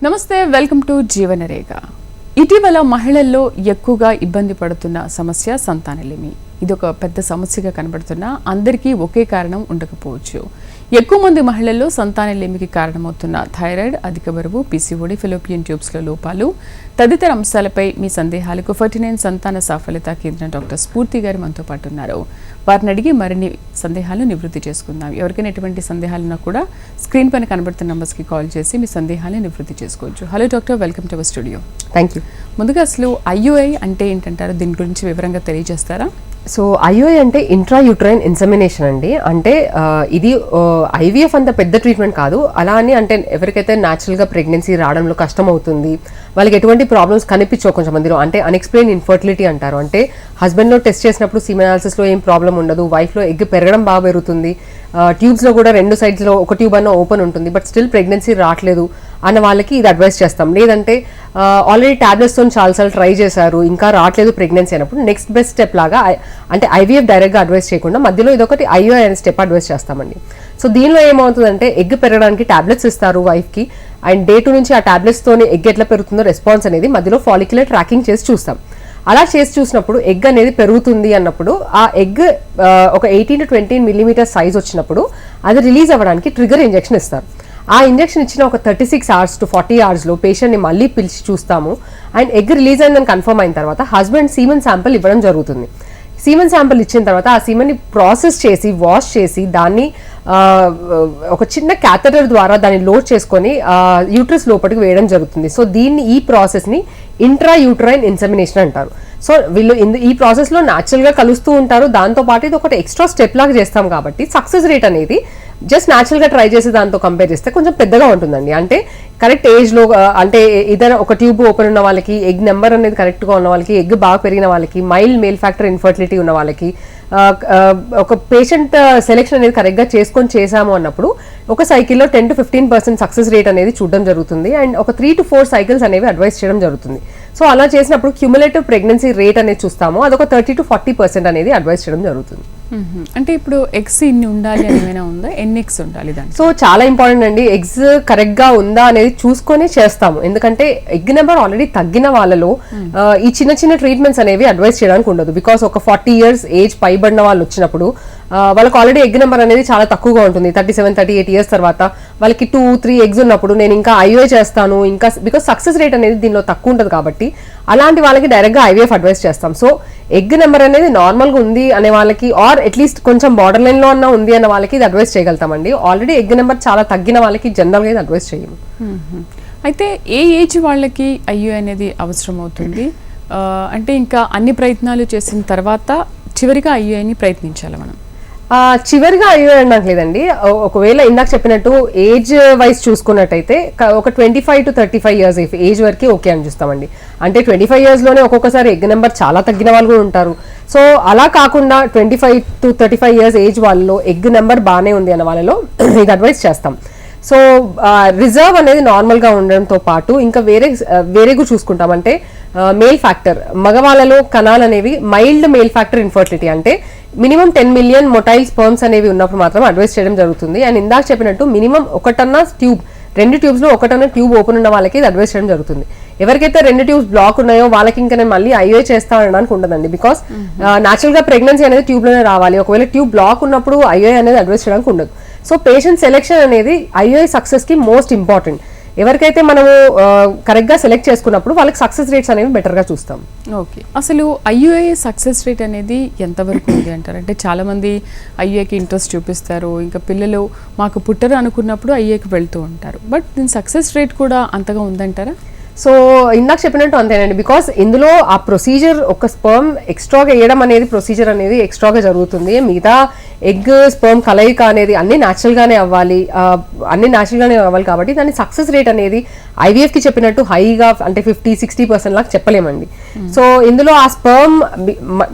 నమస్తే, welcome to జీవనరేఖ. ఇటీవల మహిళల్లో ఎక్కువగా ఇబ్బంది పడుతున్న సమస్య సంతానలేమి. ఇదొక పెద్ద సమస్యగా కనబడుతున్నా అందరికీ ఒకే కారణం ఉండకపోవచ్చు. ఎక్కువ మంది మహిళల్లో సంతానలేమికి కారణమవుతున్న థైరాయిడ్, అధిక బరువు, పీసీఓడి, ఫెలోపియన్ ట్యూబ్స్లో లోపాలు తదితర అంశాలపై మీ సందేహాలకు 49 సంతాన సాఫల్యత కేంద్రం డాక్టర్ స్ఫూర్తి గారు మనతో పాటు ఉన్నారు. వారిని అడిగి మరిన్ని సందేహాలను నివృత్తి చేసుకుందాం. ఎవరికైనా ఎటువంటి సందేహాలున్నా కూడా స్క్రీన్ పైన కనబడుతున్న నంబర్స్కి కాల్ చేసి మీ సందేహాలను నివృత్తి చేసుకోవచ్చు. Hello doctor, welcome to our studio. Thank you. ముందుగా అసలు ఐయుఐ అంటే ఏంటంటారు, దీని గురించి వివరంగా తెలియజేస్తారా? సో ఐయుఐ అంటే ఇంట్రా యూట్రైన్ ఇన్సెమినేషన్ అండి. అంటే ఇది ఐవీఎఫ్ అంత పెద్ద ట్రీట్మెంట్ కాదు. అలా అని అంటే ఎవరికైతే న్యాచురల్గా ప్రెగ్నెన్సీ రావడంలో కష్టం అవుతుంది, వాళ్ళకి ఎటువంటి ప్రాబ్లమ్స్ కనిపించవు కొంచెం మందిలో, అంటే అన్ఎక్స్ప్లెయిన్ ఇన్ఫర్టిలిటీ అంటారు. అంటే హస్బెండ్లో టెస్ట్ చేసినప్పుడు సీమెన్ అనాలిసిస్లో ఏం ప్రాబ్లం ఉండదు, వైఫ్లో ఎగ్ పెరగడం బాగా పెరుగుతుంది, ట్యూబ్స్లో కూడా రెండు సైడ్స్లో ఒక ట్యూబ్ అన్న ఓపెన్ ఉంటుంది, బట్ స్టిల్ ప్రెగ్నెన్సీ రావట్లేదు అన్న వాళ్ళకి ఇది అడ్వైస్ చేస్తాం. లేదంటే ఆల్రెడీ ట్యాబ్లెట్స్తో చాలాసార్లు ట్రై చేశారు, ఇంకా రావట్లేదు ప్రెగ్నెన్సీ అయినప్పుడు నెక్స్ట్ బెస్ట్ స్టెప్ లాగా అంటే ఐవీఎఫ్ డైరెక్ట్గా అడ్వైస్ చేయకుండా మధ్యలో ఇదొకటి ఐయుఐ అనే స్టెప్ అడ్వైస్ చేస్తామండి. సో దీనిలో ఏమవుతుందంటే ఎగ్ పెరగడానికి ట్యాబ్లెట్స్ ఇస్తారు వైఫ్కి, అండ్ డే 2 నుంచి ఆ ట్యాబ్లెట్స్తోని ఎగ్ ఎట్లా పెరుగుతుందో రెస్పాన్స్ అనేది మధ్యలో ఫాలిక్యులర్ ట్రాకింగ్ చేసి చూస్తాం. అలా చేసి చూసినప్పుడు ఎగ్ అనేది పెరుగుతుంది అన్నప్పుడు ఆ ఎగ్ ఒక 18 to 20 millimeters సైజ్ వచ్చినప్పుడు అది రిలీజ్ అవ్వడానికి ట్రిగర్ ఇంజెక్షన్ ఇస్తారు. ఆ ఇంజెక్షన్ ఇచ్చిన ఒక 36 hours to 40 hours పేషెంట్ని మళ్ళీ పిలిచి చూస్తాము. అండ్ ఎగ్ రిలీజ్ అయిందని కన్ఫర్మ్ అయిన తర్వాత హస్బెండ్ సీమన్ శాంపిల్ ఇవ్వడం జరుగుతుంది. సీమన్ శాంపిల్ ఇచ్చిన తర్వాత ఆ సీమన్ని ప్రాసెస్ చేసి వాష్ చేసి దాన్ని ఒక చిన్న క్యాథెటర్ ద్వారా దాన్ని లోడ్ చేసుకొని యూట్రస్ లోపలికి వేయడం జరుగుతుంది. సో ఈ ప్రాసెస్ని ఇంట్రా యూట్రైన్ ఇన్సెమినేషన్ అంటారు. సో వీళ్ళు ఈ ప్రాసెస్లో న్యాచురల్గా కలుస్తూ ఉంటారు. దాంతోపాటు ఇది ఒకటి ఎక్స్ట్రా స్టెప్ లాగా చేస్తాం కాబట్టి సక్సెస్ రేట్ అనేది జస్ట్ న్యాచురల్గా ట్రై చేసి దాంతో కంపేర్ చేస్తే కొంచెం పెద్దగా ఉంటుందండి. అంటే కరెక్ట్ ఏజ్లో, అంటే ఏదైనా ఒక ట్యూబ్ ఓపెన్ ఉన్న వాళ్ళకి, ఎగ్ నెంబర్ అనేది కరెక్ట్గా ఉన్న వాళ్ళకి, ఎగ్ బాగా పెరిగిన వాళ్ళకి, మైల్డ్ మేల్ ఫ్యాక్టర్ ఇన్ఫర్టిలిటీ ఉన్న వాళ్ళకి ఒక పేషెంట్ సెలెక్షన్ అనేది కరెక్ట్గా చేసాము అన్నప్పుడు ఒక సైకిల్లో 10 to 15% సక్సెస్ రేట్ అనేది చూడడం జరుగుతుంది. అండ్ ఒక 3 to 4 cycles అనేవి అడ్వైస్ చేయడం జరుగుతుంది. సో అలా చేసినప్పుడు క్యూములేటివ్ ప్రెగ్నెన్సీ రేట్ అనేది చూస్తాము, అదొక 30 to 40% అనేది అడ్వైస్ చేయడం జరుగుతుంది. అంటే ఇప్పుడు ఎగ్స్ ఇన్ని ఉండాలి అని ఏమైనా ఉందా, ఎన్ని ఎగ్స్ ఉండాలి దాన్ని? సో చాలా ఇంపార్టెంట్ అండి, ఎగ్స్ కరెక్ట్ గా ఉందా అనేది చూసుకొని చేస్తాము. ఎందుకంటే ఎగ్ నెంబర్ ఆల్రెడీ తగ్గిన వాళ్ళలో ఈ చిన్న చిన్న ట్రీట్మెంట్స్ అనేవి అడ్వైస్ చేయడానికి ఉండదు. బికాస్ ఒక 40 years ఏజ్ పైబడిన వాళ్ళు వచ్చినప్పుడు వాళ్ళకి ఆల్రెడీ ఎగ్ నెంబర్ అనేది చాలా తక్కువగా ఉంటుంది. 37-38 years తర్వాత వాళ్ళకి 2-3 eggs ఉన్నప్పుడు నేను ఇంకా ఐయుఐ చేస్తాను, ఇంకా బికాస్ సక్సెస్ రేట్ అనేది దీనిలో తక్కువ ఉంటుంది కాబట్టి అలాంటి వాళ్ళకి డైరెక్ట్గా ఐవీఎఫ్ అడ్వైస్ చేస్తాం. సో ఎగ్ నెంబర్ అనేది నార్మల్గా ఉంది అనే వాళ్ళకి, ఆర్ అట్లీస్ట్ కొంచెం బార్డర్ లైన్లో అన్న ఉంది అన్న వాళ్ళకి ఇది అడ్వైస్ చేయగలుగుతామండి. ఆల్రెడీ ఎగ్ నెంబర్ చాలా తగ్గిన వాళ్ళకి జనరల్గా ఇది అడ్వైస్ చేయము. అయితే ఏ ఏజ్ వాళ్ళకి ఐయుఐ అనేది అవసరం అవుతుంది? అంటే ఇంకా అన్ని ప్రయత్నాలు చేసిన తర్వాత చివరిగా ఐయుఐని ప్రయత్నించాలి మనం? చివరిగా ఐయుఐ అనడానికి లేదండి. ఒకవేళ ఇందాక చెప్పినట్టు ఏజ్ వైజ్ చూసుకున్నట్టయితే ఒక 25 to 35 years ఏజ్ వరకు ఓకే అని చూస్తామండి. అంటే 25 years లోనే ఒక్కొక్కసారి ఎగ్ నెంబర్ చాలా తగ్గిన వాళ్ళు కూడా ఉంటారు. సో అలా కాకుండా 25 to 35 years ఏజ్ వాళ్ళలో ఎగ్ నెంబర్ బాగానే ఉంది అన్న వాళ్ళలో ఇది అడ్వైస్ చేస్తాం. సో రిజర్వ్ అనేది నార్మల్గా ఉండడంతో పాటు ఇంకా వేరేగా చూసుకుంటాం. అంటే మేల్ ఫ్యాక్టర్, మగవాళ్ళలో కణాలు అనేవి మైల్డ్ మేల్ ఫ్యాక్టర్ ఇన్ఫర్టిలిటీ, అంటే మినిమం 10 million మొటైల్ స్పర్మ్స్ అనేవి ఉన్నప్పుడు మాత్రం అడ్వైస్ చేయడం జరుగుతుంది. అండ్ ఇందాక చెప్పినట్టు మినిమం ఒకటన్నా ట్యూబ్, 2 ట్యూబ్స్లో ఒకటన్నా ట్యూబ్ ఓపెన్ ఉన్న వాళ్ళకి ఇది అడ్వైస్ చేయడం జరుగుతుంది. ఎవరికైతే 2 ట్యూబ్స్ బ్లాక్ ఉన్నాయో వాళ్ళకి ఇంకా నేను మళ్ళీ ఐయుఐ చేస్తా అనడానికి ఉండదండి. బికాస్ న్యాచురల్గా ప్రెగ్నెన్సీ అనేది ట్యూబ్లోనే రావాలి. ఒకవేళ ట్యూబ్ బ్లాక్ ఉన్నప్పుడు ఐయుఐ అనేది అడ్వైస్ చేయడానికి ఉండదు. సో పేషెంట్ సెలెక్షన్ అనేది ఐయుఐ సక్సెస్కి మోస్ట్ ఇంపార్టెంట్. ఎవరికైతే మనము కరెక్ట్గా సెలెక్ట్ చేసుకున్నప్పుడు వాళ్ళకి సక్సెస్ రేట్స్ అనేవి బెటర్గా చూస్తాం. ఓకే, అసలు ఐయుఐ సక్సెస్ రేట్ అనేది ఎంతవరకు ఉంది అంటారు? అంటే చాలామంది ఐయుఐకి ఇంట్రెస్ట్ చూపిస్తారు, ఇంకా పిల్లలు మాకు పుట్టరు అనుకున్నప్పుడు ఐయుఐకి వెళ్తూ ఉంటారు, బట్ దీని సక్సెస్ రేట్ కూడా అంతగా ఉందంటారా? సో ఇందాక చెప్పినట్టు అంతేనండి. బికాస్ ఇందులో ఆ ప్రొసీజర్, ఒక స్పర్మ్ ఎక్స్ట్రాగా వేయడం అనేది ప్రొసీజర్ అనేది ఎక్స్ట్రాగా జరుగుతుంది. మిగతా ఎగ్ స్పర్మ్ కలయిక అనేది అన్ని న్యాచురల్గానే అవ్వాలి, కాబట్టి దాని సక్సెస్ రేట్ అనేది ఐవీఎఫ్కి చెప్పినట్టు హైగా అంటే 50-60% లాగా చెప్పలేమండి. సో ఇందులో ఆ స్పర్మ్,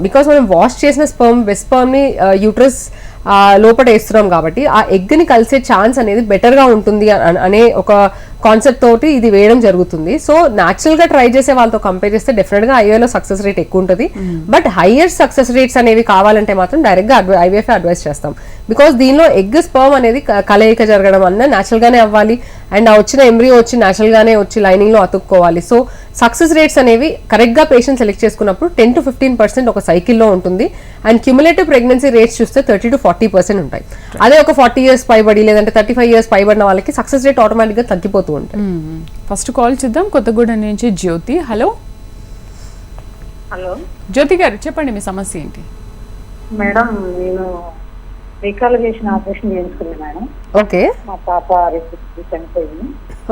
బికాస్ మనం వాష్ చేసిన వెస్ట్ స్పర్మ్ని యూట్రస్ లోపల వేస్తున్నాం కాబట్టి ఆ ఎగ్ని కలిసే ఛాన్స్ అనేది బెటర్గా ఉంటుంది అనే ఒక కాన్సెప్ట్ తోటి ఇది వేయడం జరుగుతుంది. సో న్యాచురల్ గా ట్రై చేసే వాళ్ళతో కంపేర్ చేస్తే డెఫినెట్ గా ఐవీఎఫ్ లో సక్సెస్ రేట్ ఎక్కువ ఉంటుంది. బట్ హైయర్ సక్సెస్ రేట్స్ అనేవి కావాలంటే మాత్రం డైరెక్ట్ గా ఐవీఎఫ్ అడ్వైస్ చేస్తాం. బికాస్ దీనిలో ఎగ్ స్పర్మ్ అనేది కలయిక జరగడం అన్న న్యాచురల్ గానే అవ్వాలి, అండ్ ఆ వచ్చిన ఎంబ్రియో వచ్చి న్యాచురల్ గానే వచ్చి లైనింగ్ లో అతుక్కోవాలి. సో సక్సెస్ రేట్స్ అనేవి కరెక్ట్ గా పేషెంట్ సెలెక్ట్ చేసుకున్నప్పుడు 10 to 15% ఒక సైకిల్లో ఉంటుంది. అండ్ క్యుములేటివ్ ప్రెగ్నెన్సీ రేట్స్ చూస్తే 30 to 40% ఉంటాయి. అదే ఒక 40 years పైబడి లేదంటే 35 years పైబడిన వాళ్ళకి సక్సెస్ రేట్ ఆటోమేటిక్ గా తగ్గిపోతూ ఉంటాయి. ఫస్ట్ కాల్ చూద్దాం. కొత్తగూడెం నుంచి జ్యోతి. హలో హలో జ్యోతి గారు, చెప్పండి మీ సమస్య ఏంటి? మేడం, నేను రీకాలికేషన్ ఆపరేషన్ చేయించుకున్నాను మేడం. ఓకే మా పాప రీసెంట్లీ చనిపోయింది.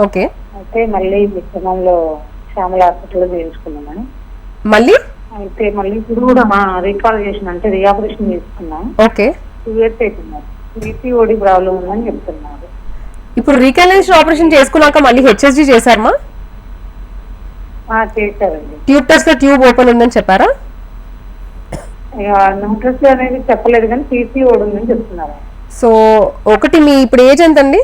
ఓకే అయితే మళ్ళీ విక్రమంలో శ్యామల హాస్పిటల్లో చేయించుకున్నాం మేడం. మళ్ళీ అయితే మళ్ళీ ఇప్పుడు కూడా మా రీకాలికేషన్ అంటే రీఆపరేషన్ చేసుకున్నాం. ఓకే 2 years అవుతున్నారు. పీసీఓడి ప్రాబ్లం ఉందని చెప్తున్నారు. ఇప్పుడు రీకాలికేషన్ ఆపరేషన్ చేసుకున్నాక మళ్ళీ హెచ్ఎస్జీ చేశారమ్మా? చేశారండి. ట్యూబ్ టెస్ట్ లో ట్యూబ్ ఓపెన్ ఉందని చెప్పారా? న్యూట్రస్ అనేది చెప్పలేదు కానీ పీసీఓడి ఉందని చెప్తున్నారు. సో ఒకటి మీ ఇప్పుడు ఏజ్ ఎంత అండి?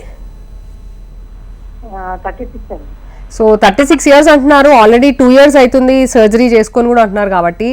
36 అండి. సో 36 years అంటున్నారు, ఆల్రెడీ 2 years అవుతుంది సర్జరీ చేసుకొని కూడా అంటున్నారు. కాబట్టి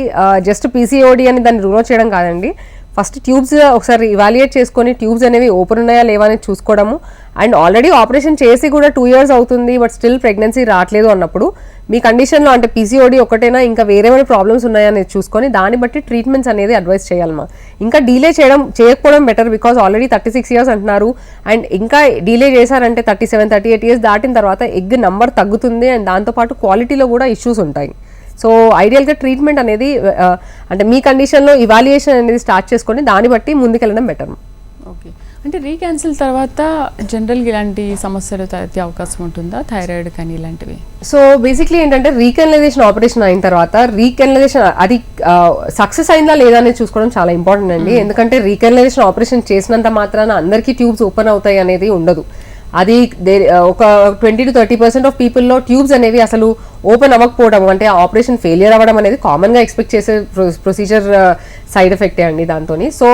జస్ట్ పీసీఓడి అని దాన్ని రూల్ అవుట్ చేయడం కాదండి. ఫస్ట్ ట్యూబ్స్ ఒకసారి ఇవాల్యుయేట్ చేసుకొని ట్యూబ్స్ అనేవి ఓపెన్ ఉన్నాయా లేవా అనేది చూసుకోవడము. అండ్ ఆల్రెడీ ఆపరేషన్ చేసి కూడా 2 years అవుతుంది బట్ స్టిల్ ప్రెగ్నెన్సీ రావట్లేదు అన్నప్పుడు మీ కండిషన్లో అంటే పీసీఓడి ఒకటేనా ఇంకా వేరేమైనా ప్రాబ్లమ్స్ ఉన్నాయా అనేది చూసుకొని దాన్ని బట్టి ట్రీట్మెంట్స్ అనేది అడ్వైస్ చేయాలమ్మా. ఇంకా డీలే చేయకపోవడం బెటర్, బికాజ్ ఆల్రెడీ 36 years అంటున్నారు. అండ్ ఇంకా డీలే చేశారంటే 37, 38 years దాటిన తర్వాత ఎగ్ నంబర్ తగ్గుతుంది అండ్ దాంతోపాటు క్వాలిటీలో కూడా ఇష్యూస్ ఉంటాయి. సో ఐడియల్గా ట్రీట్మెంట్ అనేది అంటే మీ కండిషన్లో ఇవాల్యుయేషన్ అనేది స్టార్ట్ చేసుకొని దాన్ని బట్టి ముందుకెళ్ళడం బెటర్. ఓకే, అంటే రీక్యాన్సిల్ తర్వాత జనరల్గా ఇలాంటి సమస్యలు తలెత్తే అవకాశం ఉంటుందా, థైరాయిడ్ కానీ ఇలాంటివి? సో బేసిక్లీ ఏంటంటే రీకెనలైజేషన్ ఆపరేషన్ అయిన తర్వాత రీకెనలైజేషన్ అది సక్సెస్ అయిందా లేదా అనేది చూసుకోవడం చాలా ఇంపార్టెంట్ అండి. ఎందుకంటే రీకెనలైజేషన్ ఆపరేషన్ చేసినంత మాత్రాన అందరికీ ట్యూబ్స్ ఓపెన్ అవుతాయి అనేది ఉండదు. అది ఒక 20 to 30% ఆఫ్ పీపుల్లో ట్యూబ్స్ అనేవి అసలు ఓపెన్ అవ్వకపోవడం అంటే ఆపరేషన్ ఫెయిలియర్ అవ్వడం అనేది కామన్గా ఎక్స్పెక్ట్ చేసే ప్రొసీజర్ సైడ్ ఎఫెక్టే అండి దాంతో. సో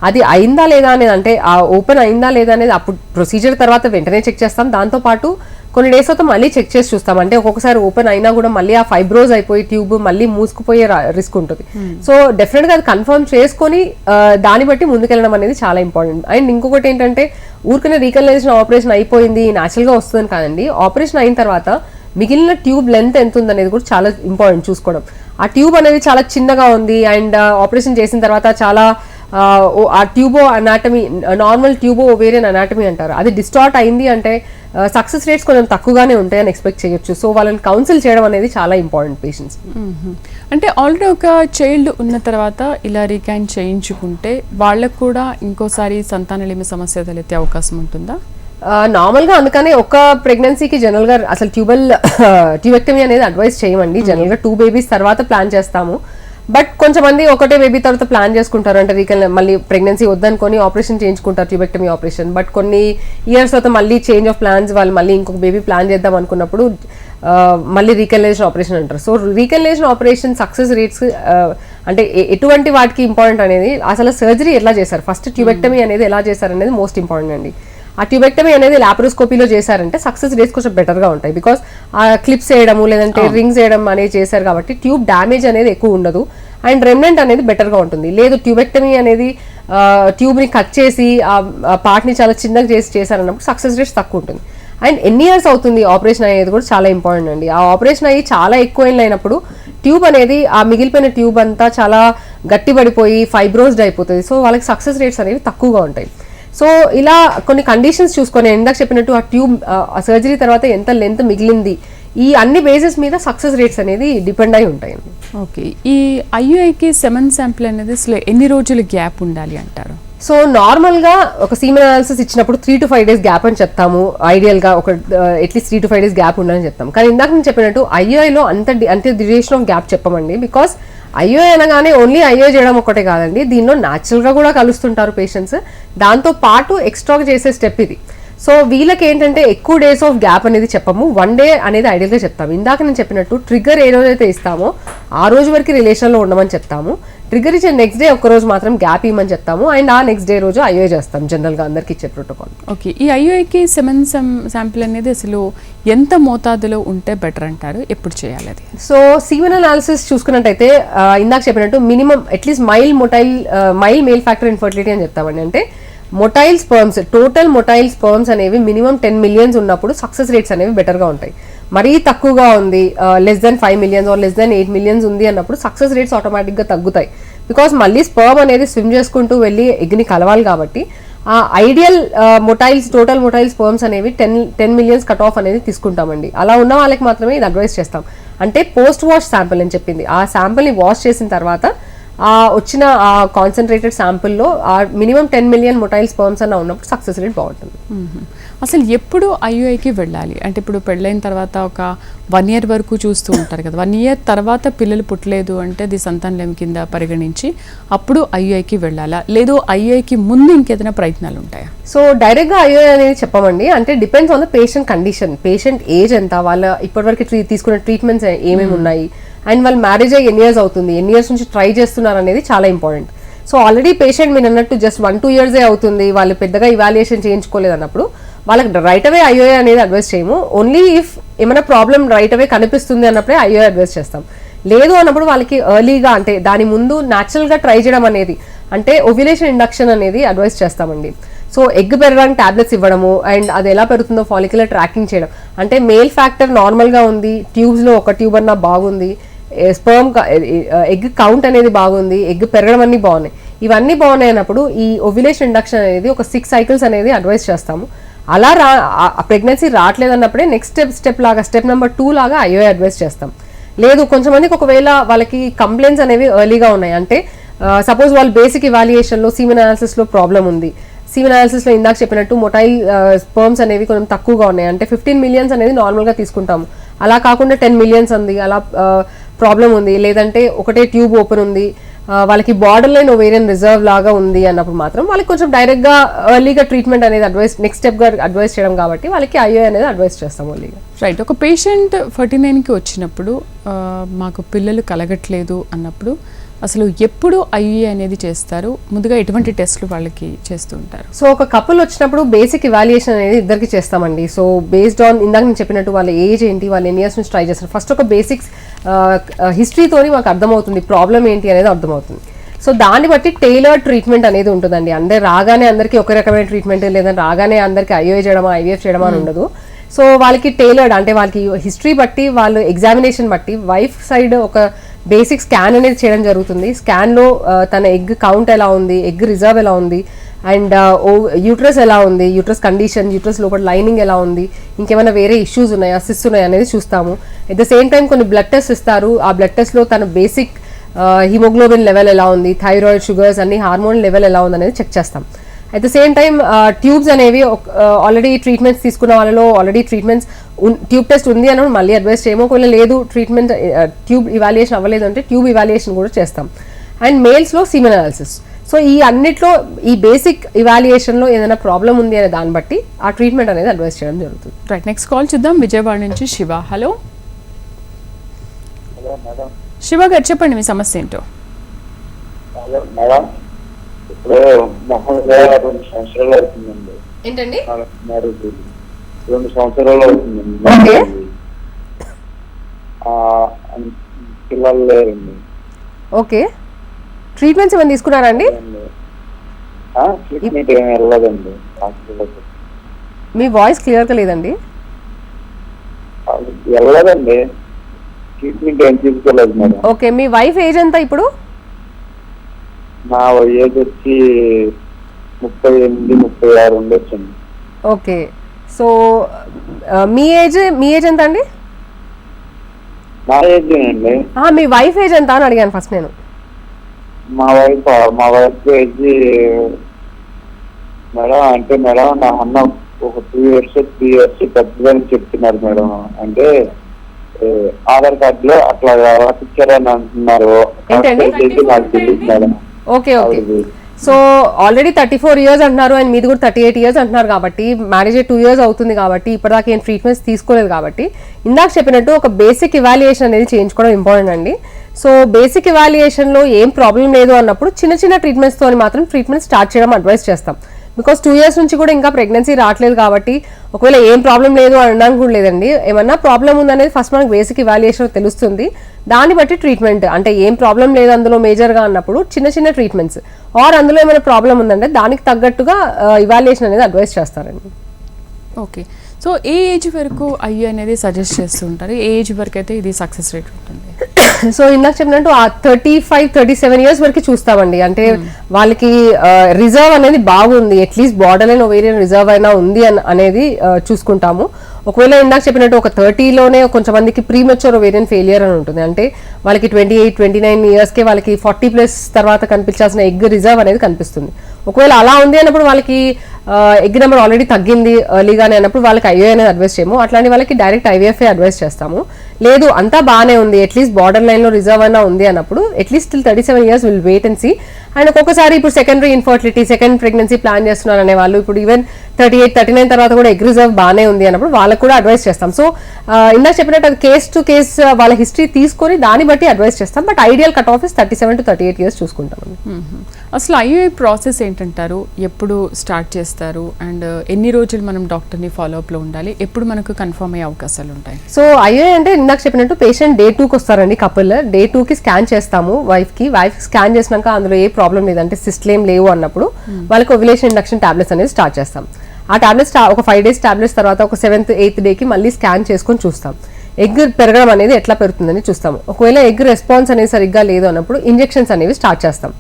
అది అయిందా లేదా అనేది అంటే ఆ ఓపెన్ అయిందా లేదా అనేది అప్పుడు ప్రొసీజర్ తర్వాత వెంటనే చెక్ చేస్తాం. దాంతోపాటు కొన్ని డేస్ తర్వాత మళ్ళీ చెక్ చేసి చూస్తాం. అంటే ఒక్కొక్కసారి ఓపెన్ అయినా కూడా మళ్ళీ ఆ ఫైబ్రోజ్ అయిపోయి ట్యూబ్ మళ్ళీ మూసుకుపోయే రిస్క్ ఉంటుంది. సో డెఫినెట్గా అది కన్ఫర్మ్ చేసుకొని దాన్ని బట్టి ముందుకెళ్ళడం అనేది చాలా ఇంపార్టెంట్. అండ్ ఇంకొకటి ఏంటంటే ఊరికనే రీకనలైజేషన్ ఆపరేషన్ అయిపోయింది న్యాచురల్గా వస్తుందని కాదండి, ఆపరేషన్ అయిన తర్వాత మిగిలిన ట్యూబ్ లెంత్ ఎంత ఉంది అనేది కూడా చాలా ఇంపార్టెంట్ చూసుకోవడం. ఆ ట్యూబ్ అనేది చాలా చిన్నగా ఉంది అండ్ ఆపరేషన్ చేసిన తర్వాత చాలా ఆ tubo anatomy normal tubo ovarian anatomy అంటారు, అది డిస్టార్ట్ అయింది అంటే సక్సెస్ రేట్స్ కొంచెం తక్కువగానే ఉంటాయని ఎక్స్పెక్ట్ చేయొచ్చు. సో వాళ్ళని కౌన్సిల్ చేయడం అనేది చాలా ఇంపార్టెంట్ పేషెంట్స్. అంటే ఆల్రెడీ ఒక చైల్డ్ ఉన్న తర్వాత ఇలా రీక్యాన్ చేయించుకుంటే వాళ్ళకు కూడా ఇంకోసారి సంతానలేమి సమస్య తలెత్తే అవకాశం ఉంటుందా? నార్మల్గా అందుకనే ఒక ప్రెగ్నెన్సీకి జనరల్గా అసలు ట్యూబెక్టమీ అనేది అడ్వైస్ చేయమండి. జనరల్గా 2 babies తర్వాత ప్లాన్ చేస్తాము. బట్ కొంతమంది ఒకటే బేబీ తర్వాత ప్లాన్ చేసుకుంటారు, అంటే మళ్ళీ ప్రెగ్నెన్సీ వద్దనుకొని ఆపరేషన్ చేయించుకుంటారు ట్యూబెక్టమీ ఆపరేషన్. బట్ కొన్ని ఇయర్స్ తర్వాత మళ్ళీ చేంజ్ ఆఫ్ ప్లాన్స్, వాళ్ళు మళ్ళీ ఇంకొక బేబీ ప్లాన్ చేద్దాం అనుకున్నప్పుడు మళ్ళీ రీకనలైజేషన్ ఆపరేషన్ అంటారు. So recanalisation operation success rates అంటే ఎటువంటి వాటికి ఇంపార్టెంట్ అనేది అసలు సర్జరీ ఎలా చేశారు, ఫస్ట్ ట్యూబెక్టమీ అనేది ఎలా చేశారు అనేది మోస్ట్ ఇంపార్టెంట్ అండి. ఆ ట్యూబెక్టమీ అనేది లాప్రోస్కోపీలో చేశారంటే సక్సెస్ రేట్స్ కొంచెం బెటర్గా ఉంటాయి. బికాస్ ఆ క్లిప్స్ వేయడము లేదంటే రింగ్స్ వేయడం అనేది చేశారు కాబట్టి ట్యూబ్ డ్యామేజ్ అనేది ఎక్కువ ఉండదు అండ్ రెమినెంట్ అనేది బెటర్గా ఉంటుంది. లేదు ట్యూబెక్టమీ అనేది ట్యూబ్ని కట్ చేసి ఆ పార్ట్ని చాలా చిన్నగా చేశారన్నప్పుడు సక్సెస్ రేట్స్ తక్కువ ఉంటుంది. అండ్ ఎన్ని ఇయర్స్ అవుతుంది ఆపరేషన్ అయ్యేది కూడా చాలా ఇంపార్టెంట్ అండి. ఆ ఆపరేషన్ అయ్యి చాలా ఎక్కువ ఏళ్ళు అయినప్పుడు ట్యూబ్ అనేది ఆ మిగిలిపోయిన ట్యూబ్ అంతా చాలా గట్టిపడిపోయి ఫైబ్రోజ్డ్ అయిపోతుంది. సో వాళ్ళకి సక్సెస్ రేట్స్ అనేవి తక్కువగా ఉంటాయి. సో ఇలా కొన్ని కండిషన్స్ చూసుకొని ఇందాక చెప్పినట్టు ఆ ట్యూబ్ సర్జరీ తర్వాత ఎంత లెంత్ మిగిలింది, ఈ అన్ని బేసిస్ మీద సక్సెస్ రేట్స్ అనేది డిపెండ్ అయి ఉంటాయి. ఓకే, ఈ ఐయుఐకి సెమెన్ శాంపిల్ అనేది అసలు ఎన్ని రోజులు గ్యాప్ ఉండాలి అంటారు? సో నార్మల్గా ఒక సీమెన్ అనాలిసిస్ ఇచ్చినప్పుడు 3 to 5 days గ్యాప్ అని చెప్తాము. ఐడియల్గా ఒక అట్లీస్ట్ 3 to 5 days గ్యాప్ ఉండాలని చెప్తాం. కానీ ఇందాక నేను చెప్పినట్టు ఐయుఐలో అంత డ్యూరేషన్ ఆఫ్ గ్యాప్ చెప్పమండి. బికాస్ ఐయుఐ అనగానే ఓన్లీ ఐయుఐ చేయడం ఒకటే కాదండి, దీనిలో న్యాచురల్గా కూడా కలుస్తుంటారు పేషెంట్స్, దాంతో పాటు ఎక్స్ట్రాగా చేసే స్టెప్ ఇది. సో వీళ్ళకి ఏంటంటే ఎక్కువ డేస్ ఆఫ్ గ్యాప్ అనేది చెప్పము, 1 day అనేది ఐడియల్గా చెప్తాము. ఇందాక నేను చెప్పినట్టు ట్రిగ్గర్ ఏ రోజైతే ఇస్తామో ఆ రోజు వరకు రిలేషన్లో ఉండమని చెప్తాము. ట్రిగర్ ఇచ్చే నెక్స్ట్ డే ఒక్క రోజు మాత్రం గ్యాప్ ఇవ్వమని చెప్తాము అండ్ ఆ నెక్స్ట్ డే రోజు ఐఓఐ చేస్తాం జనరల్గా అందరికి ఇచ్చే ప్రోటోకాల్. ఓకే, ఈ ఐఓఐకి సెమెన్ శాంపిల్ అనేది అసలు ఎంత మోతాదులో ఉంటే బెటర్ అంటారు, ఎప్పుడు చేయాలి అది? సో సీమెన్ అనాలిసిస్ చూసుకున్నట్టయితే ఇందాక చెప్పినట్టు minimum at least male male factor infertility అని చెప్తామండి. అంటే motile sperms, total motile sperms అనేవి మినిమం 10 millions ఉన్నప్పుడు సక్సెస్ రేట్స్ అనేవి బెటర్గా ఉంటాయి. మరీ తక్కువగా ఉంది, less than 5 millions or less than 8 millions ఉంది అన్నప్పుడు సక్సెస్ రేట్స్ ఆటోమేటిక్గా తగ్గుతాయి. బికాస్ మళ్ళీ స్పర్మ్ అనేది స్విమ్ చేసుకుంటూ వెళ్ళి ఎగ్ని కలవాలి కాబట్టి ఆ ఐడియల్ టోటల్ మొటైల్ స్పర్మ్స్ అనేవి 10 millions కట్ ఆఫ్ అనేది తీసుకుంటామండి. అలా ఉన్న వాళ్ళకి మాత్రమే ఇది అడ్వైస్ చేస్తాం. అంటే పోస్ట్ వాష్ శాంపిల్ అని చెప్పింది, ఆ శాంపిల్ని వాష్ చేసిన తర్వాత వచ్చిన ఆ కాన్సన్ట్రేటెడ్ శాంపుల్లో మినిమం 10 million మొటైల్ స్పర్మ్స్ అన్న ఉన్నప్పుడు సక్సెస్ రేట్ బాగుంటుంది. అసలు ఎప్పుడు ఐయుఐకి వెళ్ళాలి అంటే ఇప్పుడు పెళ్ళైన తర్వాత ఒక 1 year వరకు చూస్తూ ఉంటారు కదా, 1 year తర్వాత పిల్లలు పుట్టలేదు అంటే అది సంతానలేమి కింద పరిగణించి అప్పుడు ఐయుఐకి వెళ్ళాలా, లేదు ఐయుఐకి ముందు ఇంకేదైనా ప్రయత్నాలు ఉంటాయా? సో డైరెక్ట్గా ఐయుఐ అనేది చెప్పమండి. అంటే depends on the patient condition, patient age ఎంత, వాళ్ళ ఇప్పటివరకు తీసుకున్న ట్రీట్మెంట్స్ ఏమేమి ఉన్నాయి అండ్ వాళ్ళు మ్యారేజ్ అయ్యి ఎన్ని ఇయర్స్ అవుతుంది, ఎన్ని ఇయర్స్ నుంచి ట్రై చేస్తున్నారు అనేది చాలా ఇంపార్టెంట్. సో ఆల్రెడీ పేషెంట్ మీరు అన్నట్టు జస్ట్ 1-2 years అవుతుంది, వాళ్ళు పెద్దగా ఇవాల్యుయేషన్ చేయించుకోలేదు అన్నప్పుడు వాళ్ళకి రైట్ అవే ఐఓఐ అనేది అడ్వైస్ చేయము. ఓన్లీ ఇఫ్ ఏమైనా ప్రాబ్లం రైట్ అవే కనిపిస్తుంది అన్నప్పుడే ఐఓఐ అడ్వైస్ చేస్తాం. లేదు అన్నప్పుడు వాళ్ళకి ఎర్లీగా అంటే దాని ముందు న్యాచురల్గా ట్రై చేయడం అనేది అంటే ఓవ్యులేషన్ ఇండక్షన్ అనేది అడ్వైస్ చేస్తామండి. సో ఎగ్ పెరగడానికి టాబ్లెట్స్ ఇవ్వడము అండ్ అది ఎలా పెరుగుతుందో ఫాలిక్యులర్ ట్రాకింగ్ చేయడం. అంటే మేల్ ఫ్యాక్టర్ నార్మల్గా ఉంది, ట్యూబ్స్లో ఒక ట్యూబ్ అన్నా బాగుంది, స్పర్మ్ ఎగ్ కౌంట్ అనేది బాగుంది, ఎగ్ పెరగడం అన్నీ బాగున్నాయి, ఇవన్నీ బాగున్నాయి అన్నప్పుడు ఈ ఓవ్యులేషన్ ఇండక్షన్ అనేది ఒక 6 cycles అనేది అడ్వైస్ చేస్తాము. అలా ప్రెగ్నెన్సీ రావట్లేదన్నప్పుడే నెక్స్ట్ స్టెప్ నెంబర్ 2 లాగా ఐఓఐ అడ్వైస్ చేస్తాం. లేదు కొంచెంమందికి ఒకవేళ వాళ్ళకి కంప్లైంట్స్ అనేవి ఎర్లీగా ఉన్నాయి అంటే సపోజ్ వాళ్ళు బేసిక్ ఇవాల్యుయేషన్లో సీమెన్ అనాలిసిస్లో ప్రాబ్లం ఉంది, సీమెన్ అనాలిసిస్లో ఇందాక చెప్పినట్టు మొటైల్ స్పర్మ్స్ అనేవి కొంచెం తక్కువగా ఉన్నాయి అంటే 15 millions అనేది నార్మల్గా తీసుకుంటాము, అలా కాకుండా 10 millions ఉంది, అలా ప్రాబ్లం ఉంది, లేదంటే ఒకటే ట్యూబ్ ఓపెన్ ఉంది, వాళ్ళకి బార్డర్ లైన్ ఓవేరియన్ రిజర్వ్ లాగా ఉంది అన్నప్పుడు మాత్రం వాళ్ళకి కొంచెం డైరెక్ట్గా ఎర్లీగా ట్రీట్మెంట్ అనేది అడ్వైస్ నెక్స్ట్ స్టెప్గా అడ్వైస్ చేయడం కాబట్టి వాళ్ళకి ఐఓఐ అనేది అడ్వైస్ చేస్తాం ఎర్లీగా. రైట్, ఒక పేషెంట్ 49కి వచ్చినప్పుడు మాకు పిల్లలు కలగట్లేదు అన్నప్పుడు అసలు ఎప్పుడు ఐయుఐ అనేది చేస్తారు, ముందుగా ఎటువంటి టెస్ట్లు వాళ్ళకి చేస్తూ ఉంటారు? సో ఒక కపుల్ వచ్చినప్పుడు బేసిక్ ఇవాల్యుయేషన్ అనేది ఇద్దరికి చేస్తామండి. సో బేస్డ్ ఆన్ ఇందాక నేను చెప్పినట్టు వాళ్ళ ఏజ్ ఏంటి, వాళ్ళు ఎన్ని ఇయర్స్ నుంచి ట్రై చేస్తారు, ఫస్ట్ ఒక బేసిక్స్ హిస్టరీతోని మాకు అర్థమవుతుంది ప్రాబ్లం ఏంటి అనేది అర్థమవుతుంది. సో దాన్ని బట్టి టైలర్డ్ ట్రీట్మెంట్ అనేది ఉంటుందండి. అంటే రాగానే అందరికీ ఒక రకమైన ట్రీట్మెంట్, లేదంటే రాగానే అందరికీ ఐఓఐ చేయడమా ఐవీఎఫ్ చేయడమా అని ఉండదు. సో వాళ్ళకి టైలర్డ్ అంటే వాళ్ళకి హిస్టరీ బట్టి, వాళ్ళు ఎగ్జామినేషన్ బట్టి వైఫ్ సైడ్ ఒక బేసిక్ స్కాన్ అనేది చేయడం జరుగుతుంది. స్కాన్లో తన ఎగ్ కౌంట్ ఎలా ఉంది, ఎగ్ రిజర్వ్ ఎలా ఉంది, అండ్ యూట్రస్ ఎలా ఉంది, యూట్రస్ కండిషన్, యూట్రస్ లోపల లైనింగ్ ఎలా ఉంది, ఇంకేమైనా వేరే ఇష్యూస్ ఉన్నాయా, సిస్ ఉన్నాయా అనేది చూస్తాము. అట్ ద సేమ్ టైం కొన్ని బ్లడ్ టెస్ట్ ఇస్తారు, ఆ బ్లడ్ టెస్ట్లో తన బేసిక్ హిమోగ్లోబిన్ లెవెల్ ఎలా ఉంది, థైరాయిడ్, షుగర్స్ అన్ని హార్మోన్ లెవెల్ ఎలా ఉంది అనేది చెక్ చేస్తాం. At the same time tubes అనేవి ఆల్రెడీ ట్రీట్మెంట్స్ తీసుకున్న వాళ్ళలో ఆల్రెడీ ట్రీట్మెంట్స్ ట్యూబ్ టెస్ట్ ఉంది అన్నప్పుడు మళ్ళీ అడ్వైస్ చేయము. ఒకవేళ లేదు ట్రీట్మెంట్ ట్యూబ్ ఇవాల్యుయేషన్ అవ్వలేదు అంటే ట్యూబ్ ఇవాల్యుయేషన్ కూడా చేస్తాం. అండ్ మేల్స్లో సీమెన్ అనాలిసిస్. సో ఈ అన్నిట్లో ఈ బేసిక్ ఇవాల్యుయేషన్లో ఏదైనా ప్రాబ్లం ఉంది అనే దాన్ని బట్టి ఆ ట్రీట్మెంట్ అనేది అడ్వైస్ చేయడం జరుగుతుంది. రైట్, నెక్స్ట్ కాల్ చూద్దాం. విజయవాడ నుంచి శివ. హలో శివ గారు, చెప్పండి మీ సమస్య ఏంటో. మేడం, ఇప్పుడు 2 సంవత్సరాలు అవుతుందండి. ఏంటండి? మ్యారేజ్ 2 సంవత్సరాలు అవుతుందండి. పిల్లలు లేరండి. ఓకే, ట్రీట్మెంట్స్ ఏమైనా తీసుకున్నారండి? ట్రీట్మెంట్ ఏమి వెళ్ళదండి హాస్పిటల్కి. మీ వాయిస్ క్లియర్గా లేదండి. వెళ్ళదండి, ట్రీట్మెంట్ ఏం తీసుకోలేదు మేడం. ఓకే, మీ వైఫ్ ఏజ్ ఎంత ఇప్పుడు? నా ఏజ్ వచ్చి 38-36 ఉండొచ్చండి. ఓకే, సో మీ ఏజ్ ఎంత అండి? నా ఏజ్ అండి. మీ వైఫ్ ఏజ్ ఎంత అని అడిగాను ఫస్ట్ నేను. మా వైఫ్ ఏజ్ మేడం, అంటే మేడం నా అన్న ఒక 3 years పెద్దదని చెప్తున్నారు మేడం. అంటే ఆధార్ కార్డులో అట్లా రాసిచ్చారని అంటున్నారు. నాకు తెలియదు madam. Okay okay, so already 34 years అంటున్నారు అండ్ మీది కూడా 38 years అంటున్నారు కాబట్టి మ్యారేజ్ 2 years అవుతుంది కాబట్టి ఇప్పటిదాకా ఏం ట్రీట్మెంట్స్ తీసుకోలేదు కాబట్టి ఇందాక చెప్పినట్టు ఒక బేసిక్ ఇవాల్యుయేషన్ అనేది చేయించుకోవడం ఇంపార్టెంట్ అండి. సో బేసిక్ ఇవాల్యుయేషన్లో ఏం ప్రాబ్లం లేదు అన్నప్పుడు చిన్న చిన్న ట్రీట్మెంట్స్తో మాత్రం ట్రీట్మెంట్ స్టార్ట్ చేయడం అడ్వైస్ చేస్తాం. బికాస్ 2 years నుంచి కూడా ఇంకా ప్రెగ్నెన్సీ రావట్లేదు కాబట్టి ఒకవేళ ఏం ప్రాబ్లం లేదు అనడానికి కూడా లేదండి. ఏమన్నా ప్రాబ్లం ఉందనేది ఫస్ట్ మనకు బేసిక్ ఇవాల్యుయేషన్ తెలుస్తుంది. దాన్ని బట్టి ట్రీట్మెంట్ అంటే ఏం ప్రాబ్లం లేదు అందులో మేజర్గా అన్నప్పుడు చిన్న చిన్న ట్రీట్మెంట్స్ ఆర్ అందులో ఏమైనా ప్రాబ్లం ఉందంటే దానికి తగ్గట్టుగా ఇవాల్యుయేషన్ అనేది అడ్వైస్ చేస్తారండి. ఓకే, సో ఏ ఏజ్ వరకు ఐయూ అనేది సజెస్ట్ చేస్తూ ఉంటారు? ఏ ఏజ్ వరకు అయితే ఇది సక్సెస్ రేట్ ఉంటుంది? సో ఇందాక చెప్పినట్టు 35-37 years వరకు చూస్తామండి. అంటే వాళ్ళకి రిజర్వ్ అనేది బాగుంది, at least border line ovarian reserve అయినా ఉంది అనేది చూసుకుంటాము. ఒకవేళ ఇందాక చెప్పినట్టు ఒక 30లోనే కొంచెం మందికి ప్రీమెచ్యూర్ ఓవేరియన్ ఫెయిలియర్ అని ఉంటుంది. అంటే వాళ్ళకి 28-29 yearsకే వాళ్ళకి 40+ తర్వాత కనిపించాల్సిన ఎగ్ రిజర్వ్ అనేది కనిపిస్తుంది. ఒకవేళ అలా ఉంది అన్నప్పుడు వాళ్ళకి ఎగ్ నెంబర్ ఆల్రెడీ తగ్గింది ఎర్లీగానే అన్నప్పుడు వాళ్ళకి ఐఓఐ అనేది అడ్వైస్ చేయము. అట్లాంటి వాళ్ళకి డైరెక్ట్ ఐవీఎఫ్ఏ అడ్వైస్ చేస్తాము. లేదు అంతా బాగానే ఉంది, అట్లీస్ట్ బార్డర్ లైన్లో రిజర్వ్ అయినా ఉంది అన్నప్పుడు at least till 37 years will wait and see. And ఒక్కొక్కసారి ఇప్పుడు secondary infertility, second pregnancy plan చేస్తున్నారు అనే వాళ్ళు ఇప్పుడు ఈవెన్ 38-39 తర్వాత కూడా ఎగ్ రిజర్వ్ బాగానే ఉంది అన్నప్పుడు వాళ్ళకు కూడా అడ్వైస్ చేస్తాం. సో ఇందాక చెప్పినట్టు అది కేస్ టు కేస్ వాళ్ళ హిస్టరీ తీసుకొని దాన్ని బట్టి అడ్వైస్ చేస్తాం. But ideal cut off is 37-38 years చూసుకుంటాం. అసలు ఐయుఐ ప్రాసెస్ ఏంటంటారు? ఎప్పుడు స్టార్ట్ చేస్తారు అండ్ ఎన్ని రోజులు మనం డాక్టర్ని ఫాలోఅప్లో ఉండాలి? ఎప్పుడు మనకు కన్ఫర్మ్ అయ్యే అవకాశాలు ఉంటాయి? సో ఐయుఐ అంటే ఇందాక చెప్పినట్టు పేషెంట్ day 2కి వస్తారండి. కపుల్ day 2కి స్కాన్ చేస్తాము. వైఫ్ స్కాన్ చేసినాక అందులో ఏ ప్రాబ్లం లేదంటే సిస్ట్లు ఏం లేవు అన్నప్పుడు వాళ్ళకి ఓవ్యులేషన్ ఇండక్షన్ టాబ్లెట్స్ అనేది స్టార్ట్ చేస్తాం. ఆ టాబ్లెట్స్ ఒక 5 days టాబ్లెట్స్ తర్వాత ఒక 7th-8th డేకి మళ్ళీ స్కాన్ చేసుకొని చూస్తాం. ఎగ్ పెరగడం అనేది ఎట్లా పెరుగుతుందని చూస్తాము. ఒకవేళ ఎగ్ రెస్పాన్స్ అనేది సరిగ్గా లేదు అన్నప్పుడు ఇంజెక్షన్స్ అనేవి స్టార్ట్ చేస్తాం.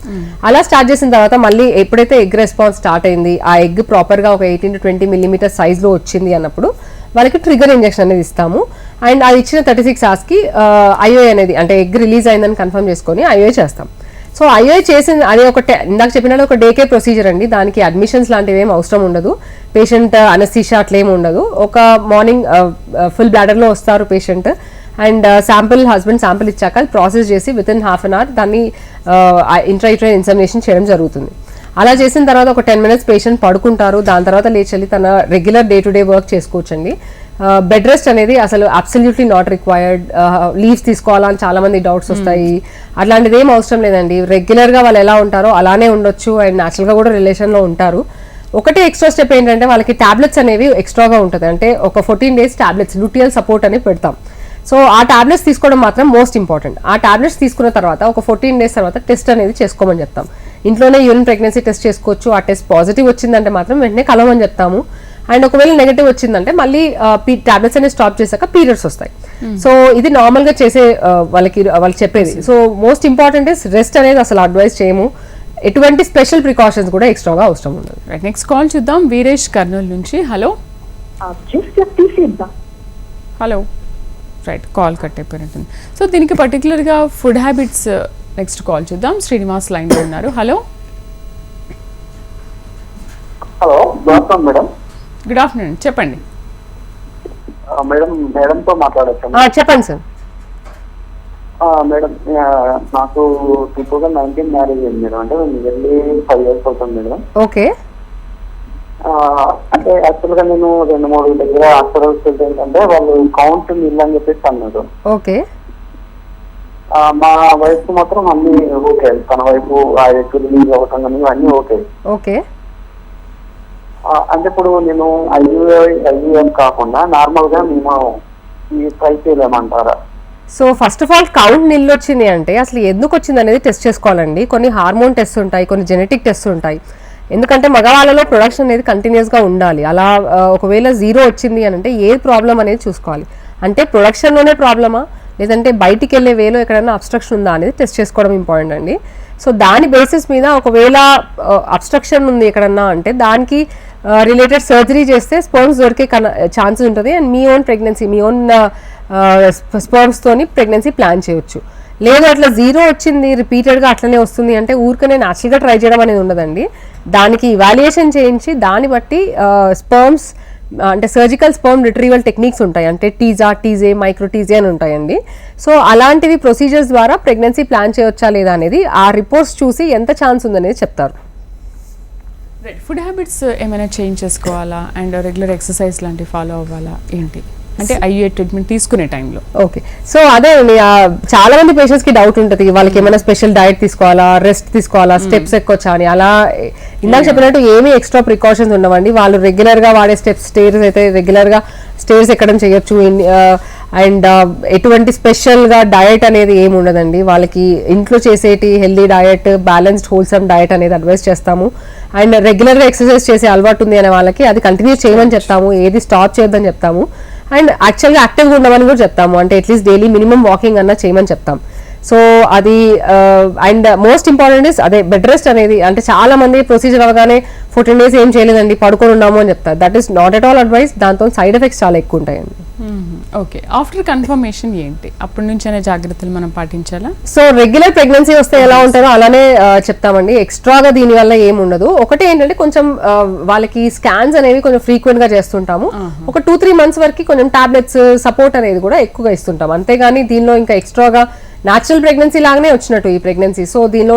అలా స్టార్ట్ చేసిన తర్వాత మళ్ళీ ఎప్పుడైతే ఎగ్ రెస్పాన్స్ స్టార్ట్ అయింది, ఆ ఎగ్ ప్రాపర్గా ఒక 18-20 mm సైజ్లో వచ్చింది అన్నప్పుడు వాళ్ళకి ట్రిగర్ ఇంజెక్షన్ అనేది ఇస్తాము. అండ్ అది ఇచ్చిన 36 hours ఐఓఐ అనేది అంటే ఎగ్ రిలీజ్ అయిందని కన్ఫర్మ్ చేసుకొని ఐఓఐ చేస్తాం. సో ఐఓఐ చేసిన అది ఇందాక చెప్పినట్టు ఒక డేకే ప్రొసీజర్ అండి. దానికి అడ్మిషన్స్ లాంటివి ఏం అవసరం ఉండదు. పేషెంట్ అనస్థీషియా అట్లేమి ఉండదు. ఒక మార్నింగ్ ఫుల్ బ్లాడర్లో వస్తారు పేషెంట్ అండ్ హస్బెండ్ శాంపిల్ ఇచ్చాక ప్రాసెస్ చేసి within half an hour దాన్ని ఇంట్రాయూటరైన్ ఇన్సెమినేషన్ చేయడం జరుగుతుంది. అలా చేసిన తర్వాత ఒక 10 minutes పేషెంట్ పడుకుంటారు. దాని తర్వాత లేచి తన రెగ్యులర్ డే-to-day వర్క్ చేసుకోవచ్చండి. బెడ్ రెస్ట్ అనేది అసలు అబ్సల్యూట్లీ నాట్ రిక్వైర్డ్. లీవ్స్ తీసుకోవాలని చాలా మంది డౌట్స్ వస్తాయి. అట్లాంటిది ఏం అవసరం లేదండి. రెగ్యులర్గా వాళ్ళు ఎలా ఉంటారో అలానే ఉండొచ్చు అండ్ న్యాచురల్గా కూడా రిలేషన్లో ఉంటారు. ఒకటే ఎక్స్ట్రా స్టెప్ ఏంటంటే వాళ్ళకి టాబ్లెట్స్ అనేవి ఎక్స్ట్రాగా ఉంటుంది. అంటే ఒక 14 days టాబ్లెట్స్ లూటియల్ సపోర్ట్ అని పెడతాం. సో ఆ టాబ్లెట్స్ తీసుకోవడం మాత్రం మోస్ట్ ఇంపార్టెంట్. ఆ టాబ్లెట్స్ తీసుకున్న తర్వాత ఒక 14 days తర్వాత టెస్ట్ అనేది చేసుకోమని చెప్తాం. ఇంట్లోనే యూరిన్ ప్రెగ్నెన్సీ టెస్ట్ చేసుకోవచ్చు. ఆ టెస్ట్ పాజిటివ్ వచ్చిందంటే మాత్రం వెంటనే కలవమని చెప్తాము. అండ్ ఒకవేళ నెగటివ్ వచ్చిందంటే మళ్ళీ టాబ్లెట్స్ అనేది స్టాప్ చేశాక పీరియడ్స్ వస్తాయి. సో ఇది నార్మల్గా చేసే వాళ్ళకి చెప్పేది. So most important is rest అనేది అసలు అడ్వైస్ చేయము. ఎటువంటి స్పెషల్ ప్రికాషన్స్ కూడా ఎక్స్ట్రాగా అవసరం ఉండదు. నెక్స్ట్ కాల్ చూద్దాం. వీరేష్ కర్నూలు నుంచి. Hello hello right, call cut అయిపోయినట్టుంది. సో దీనికి పర్టికులర్గా ఫుడ్ హ్యాబిట్స్ నెక్స్ట్ కాల్ చూద్దాం. శ్రీనివాస్ లైన్లో ఉన్నారు. Hello hello, good afternoon madam. Good afternoon, చెప్పండి మేడంతో మాట్లాడచ్చు? చెప్పండి సార్. మేడం, నాకు 2019 మ్యారేజ్ అయింది మేడం. అంటే నియర్లీ 5 years అవుతుంది మేడం. ఓకే. అంటే యాక్చువల్ గా నేను 2-3 దగ్గర హాస్పిటల్స్ వెళ్తే ఏంటంటే వాళ్ళు కౌంట్ నీళ్ళు అని చెప్పేసి అన్నారు. ఓకే. మా వైఫ్ మాత్రం అన్ని ఓకే. తన వైపు ఆ ఎగ్ రిలీజ్ అవ్వటం కానీ అన్ని ఓకే. ఓకే. అంటే ఇప్పుడు నేను ఐవీఎం కాకుండా నార్మల్ గా మేము ట్రై చేయలేమంటారా? So first of all count nil వచ్చింది అంటే అసలు ఎందుకు వచ్చింది అనేది టెస్ట్ చేసుకోవాలండి. కొన్ని హార్మోన్ టెస్ట్ ఉంటాయి, కొన్ని జెనెటిక్ టెస్ట్ ఉంటాయి. ఎందుకంటే మగవాళ్ళలో ప్రొడక్షన్ అనేది కంటిన్యూస్గా ఉండాలి. అలా ఒకవేళ 0 వచ్చింది అని అంటే ఏ ప్రాబ్లం అనేది చూసుకోవాలి. అంటే ప్రొడక్షన్లోనే ప్రాబ్లమా లేదంటే బయటికి వెళ్ళే వేలో ఎక్కడైనా అబ్స్ట్రక్షన్ ఉందా అనేది టెస్ట్ చేసుకోవడం ఇంపార్టెంట్ అండి. సో దాని బేసిస్ మీద ఒకవేళ అబ్స్ట్రక్షన్ ఉంది ఎక్కడన్నా అంటే దానికి రిలేటెడ్ సర్జరీ చేస్తే స్పర్మ్స్ దొరికే ఛాన్సెస్ ఉంటుంది. అండ్ మీ ఓన్ ప్రెగ్నెన్సీ, మీ ఓన్ స్పర్మ్స్తోని ప్రెగ్నెన్సీ ప్లాన్ చేయొచ్చు. లేదు అట్లా 0 వచ్చింది రిపీటెడ్గా అట్లనే వస్తుంది అంటే ఊరికనే న్యాచురల్గా ట్రై చేయడం అనేది ఉండదండి. దానికి ఇవాల్యుయేషన్ చేయించి దాన్ని బట్టి స్పర్మ్స్ అంటే సర్జికల్ స్పర్మ్ రిట్రీవల్ టెక్నిక్స్ ఉంటాయి. అంటే టీజే, మైక్రోటీజే అని ఉంటాయండి. సో అలాంటివి ప్రొసీజర్స్ ద్వారా ప్రెగ్నెన్సీ ప్లాన్ చేయొచ్చా లేదా అనేది ఆ రిపోర్ట్స్ చూసి ఎంత ఛాన్స్ ఉందనేది చెప్తారు. ఫుడ్ హ్యాబిట్స్ ఏమైనా చేంజ్ చేసుకోవాలా అండ్ రెగ్యులర్ ఎక్సర్సైజ్ లాంటివి ఫాలో అవ్వాలా ఏంటి? అంటే ఐఏ ట్రీట్మెంట్ తీసుకునే టైంలో. ఓకే, సో అదే అండి, చాలా మంది పేషెంట్స్ కి డౌట్ ఉంటుంది, వాళ్ళకి ఏమైనా స్పెషల్ డైట్ తీసుకోవాలా, రెస్ట్ తీసుకోవాలా, స్టెప్స్ ఎక్కొచ్చా అని. అలా ఇందాక చెప్పినట్టు ఏమీ ఎక్స్ట్రా ప్రికాషన్స్ ఉండవండి. వాళ్ళు రెగ్యులర్ గా వాడే స్టేర్స్ అయితే రెగ్యులర్ గా స్టేర్స్ ఎక్కడం చేయొచ్చు. అండ్ ఎటువంటి స్పెషల్ గా డయట్ అనేది ఏమి ఉండదండి. వాళ్ళకి ఇంట్లో చేసేటి healthy diet, balanced wholesome diet అనేది అడ్వైస్ చేస్తాము. అండ్ రెగ్యులర్ గా ఎక్సర్సైజ్ చేసే అలవాటు ఉంది అనే వాళ్ళకి అది కంటిన్యూ చేయమని చెప్తాము, ఏది స్టాప్ చేయొద్దని చెప్తాము. అండ్ యాక్చువల్గా యాక్టివ్గా ఉండమని కూడా చెప్తాము, అంటే అట్లీస్ట్ డైలీ మినిమం వాకింగ్ అన్నా చేయమని చెప్తాం. సో అది అండ్ మోస్ట్ ఇంపార్టెంట్ ఇస్ అదే బెడ్ రెస్ట్ అనేది. అంటే చాలా మంది ప్రొసీజర్ అవగానే 14 days ఏం చేయలేదండి, పడుకొని ఉన్నాము అని చెప్తారు. That is not at all advice. దాంతో సైడ్ ఎఫెక్ట్స్ చాలా ఎక్కువ ఉంటాయండి. ఓకే, ఆఫ్టర్ కన్ఫర్మేషన్ ఏంటి, అప్పటి నుంచైనా జాగ్రత్తలు మనం పాటించాలా? సో రెగ్యులర్ ప్రెగ్నెన్సీ వస్తే ఎలా ఉంటారో అలానే చెప్తామండి. ఎక్స్ట్రాగా దీనివల్ల ఏం ఉండదు. ఒకటి ఏంటంటే కొంచెం వాళ్ళకి స్కాన్స్ అనేవి కొంచెం ఫ్రీక్వెంట్ గా చేస్తుంటాము. ఒక 2-3 months వరకు కొంచెం టాబ్లెట్స్ సపోర్ట్ అనేది కూడా ఎక్కువగా ఇస్తుంటాం. అంతేగాని దీనిలో ఇంకా ఎక్స్ట్రాగా న్యాచురల్ ప్రెగ్నెన్సీ లాగానే వచ్చినట్టు ఈ ప్రెగ్నెన్సీ. సో దీనిలో